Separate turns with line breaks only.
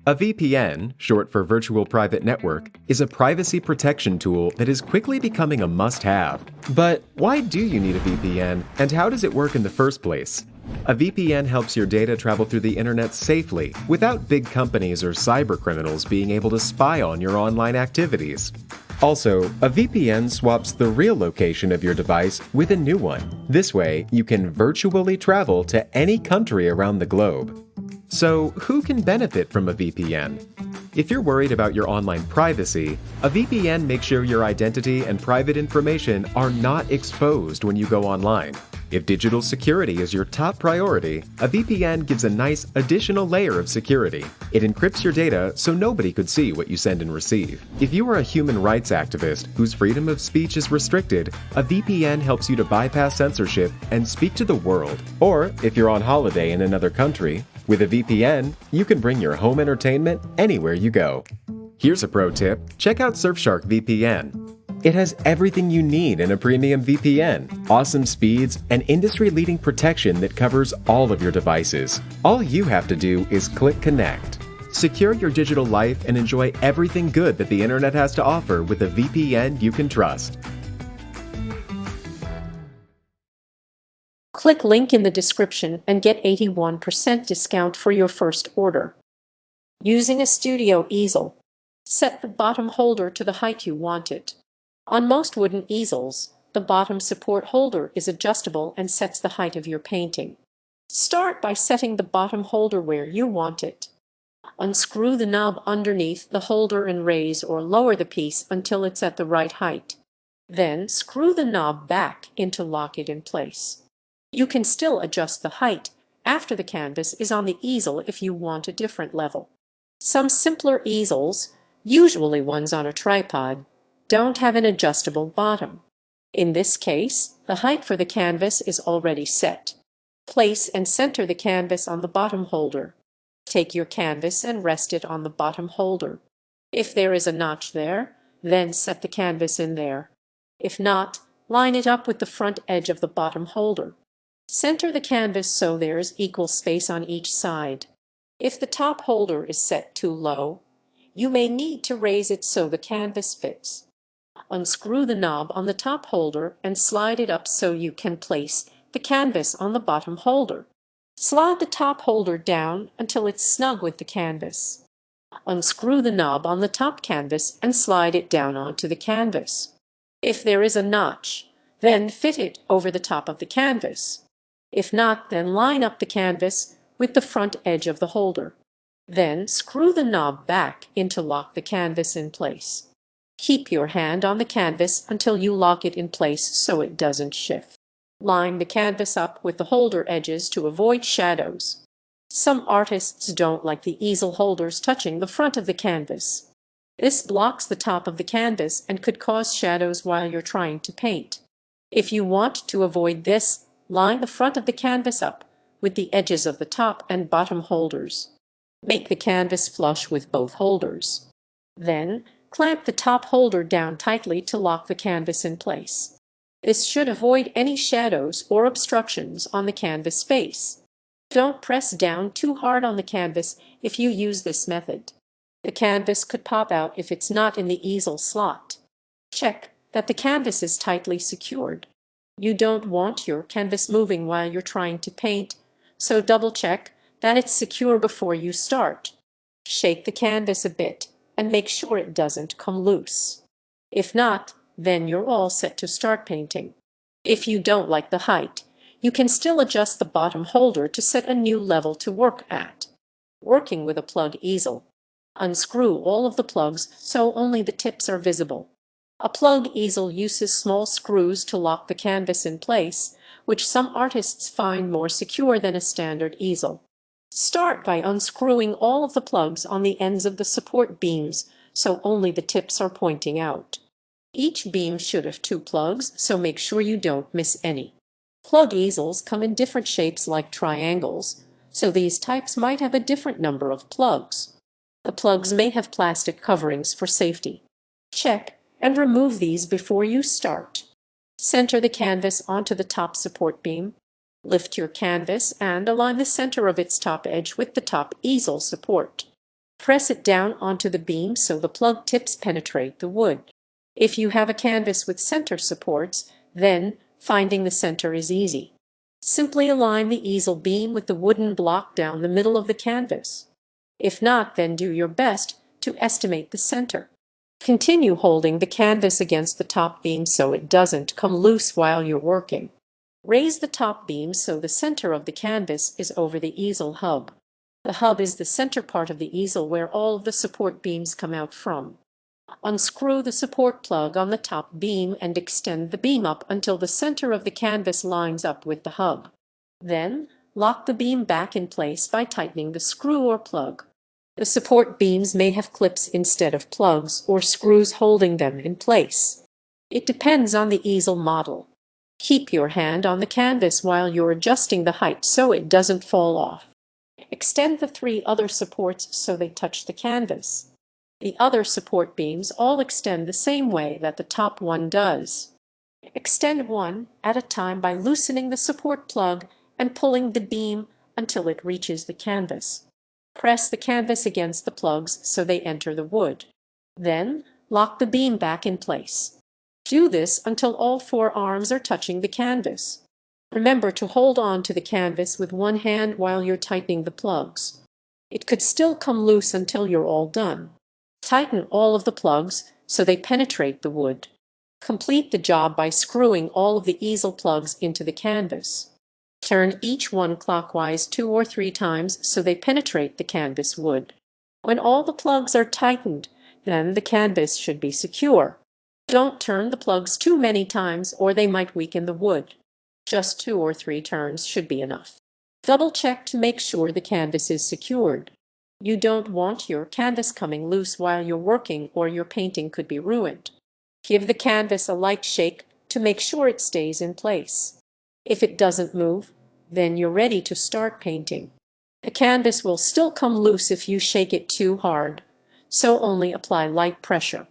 A VPN, short for Virtual Private Network, is a privacy protection tool that is quickly becoming a must-have. But why do you need a VPN, and how does it work in the first place? A VPN helps your data travel through the internet safely, without big companies or cybercriminals being able to spy on your online activities. Also, a VPN swaps the real location of your device with a new one. This way, you can virtually travel to any country around the globe. So, who can benefit from a VPN? If you're worried about your online privacy, a VPN makes sure your identity and private information are not exposed when you go online. If digital security is your top priority, a VPN gives a nice additional layer of security. It encrypts your data so nobody could see what you send and receive. If you are a human rights activist whose freedom of speech is restricted, a VPN helps you to bypass censorship and speak to the world. Or, if you're on holiday in another country, with a VPN, you can bring your home entertainment anywhere you go. Here's a pro tip: check out Surfshark VPN. It has everything you need in a premium VPN, awesome speeds, and industry-leading protection that covers all of your devices. All you have to do is click connect. Secure your digital life and enjoy everything good that the internet has to offer with a VPN you can trust.
Click link in the description and get 81% discount for your first order. Using a studio easel. Set the bottom holder to the height you want it. On most wooden easels, the bottom support holder is adjustable and sets the height of your painting. Start by setting the bottom holder where you want it. Unscrew the knob underneath the holder and raise or lower the piece until it's at the right height. Then screw the knob back in to lock it in place. You can still adjust the height after the canvas is on the easel if you want a different level. Some simpler easels, usually ones on a tripod, don't have an adjustable bottom. In this case, the height for the canvas is already set. Place and center the canvas on the bottom holder. Take your canvas and rest it on the bottom holder. If there is a notch there, then set the canvas in there. If not, line it up with the front edge of the bottom holder. Center the canvas so there is equal space on each side. If the top holder is set too low, you may need to raise it so the canvas fits. Unscrew the knob on the top holder and slide it up so you can place the canvas on the bottom holder. Slide the top holder down until it's snug with the canvas. Unscrew the knob on the top canvas and slide it down onto the canvas. If there is a notch, then fit it over the top of the canvas. If not, then line up the canvas with the front edge of the holder. Then screw the knob back in to lock the canvas in place. Keep your hand on the canvas until you lock it in place so it doesn't shift. Line the canvas up with the holder edges to avoid shadows. Some artists don't like the easel holders touching the front of the canvas. This blocks the top of the canvas and could cause shadows while you're trying to paint. If you want to avoid this, line the front of the canvas up with the edges of the top and bottom holders. Make the canvas flush with both holders. Then, clamp the top holder down tightly to lock the canvas in place. This should avoid any shadows or obstructions on the canvas space. Don't press down too hard on the canvas if you use this method. The canvas could pop out if it's not in the easel slot. Check that the canvas is tightly secured. You don't want your canvas moving while you're trying to paint, so double-check that it's secure before you start. Shake the canvas a bit and make sure it doesn't come loose. If not, then you're all set to start painting. If you don't like the height, you can still adjust the bottom holder to set a new level to work at. Working with a plug easel. Unscrew all of the plugs so only the tips are visible. A plug easel uses small screws to lock the canvas in place, which some artists find more secure than a standard easel. Start by unscrewing all of the plugs on the ends of the support beams so only the tips are pointing out. Each beam should have 2 plugs, so make sure you don't miss any. Plug easels come in different shapes like triangles, so these types might have a different number of plugs. The plugs may have plastic coverings for safety. Check and remove these before you start. Center the canvas onto the top support beam. Lift your canvas and align the center of its top edge with the top easel support. Press it down onto the beam so the plug tips penetrate the wood. If you have a canvas with center supports, then finding the center is easy. Simply align the easel beam with the wooden block down the middle of the canvas. If not, then do your best to estimate the center. Continue holding the canvas against the top beam so it doesn't come loose while you're working. Raise the top beam so the center of the canvas is over the easel hub. The hub is the center part of the easel where all of the support beams come out from. Unscrew the support plug on the top beam and extend the beam up until the center of the canvas lines up with the hub. Then, lock the beam back in place by tightening the screw or plug. The support beams may have clips instead of plugs or screws holding them in place. It depends on the easel model. Keep your hand on the canvas while you're adjusting the height so it doesn't fall off. Extend the 3 other supports so they touch the canvas. The other support beams all extend the same way that the top one does. Extend one at a time by loosening the support plug and pulling the beam until it reaches the canvas. Press the canvas against the plugs so they enter the wood. Then, lock the beam back in place. Do this until all 4 arms are touching the canvas. Remember to hold on to the canvas with one hand while you're tightening the plugs. It could still come loose until you're all done. Tighten all of the plugs so they penetrate the wood. Complete the job by screwing all of the easel plugs into the canvas. Turn each one clockwise 2 or 3 times so they penetrate the canvas wood. When all the plugs are tightened, then the canvas should be secure. Don't turn the plugs too many times or they might weaken the wood. Just 2 or 3 turns should be enough. Double check to make sure the canvas is secured. You don't want your canvas coming loose while you're working or your painting could be ruined. Give the canvas a light shake to make sure it stays in place. If it doesn't move, then you're ready to start painting. The canvas will still come loose if you shake it too hard, so only apply light pressure.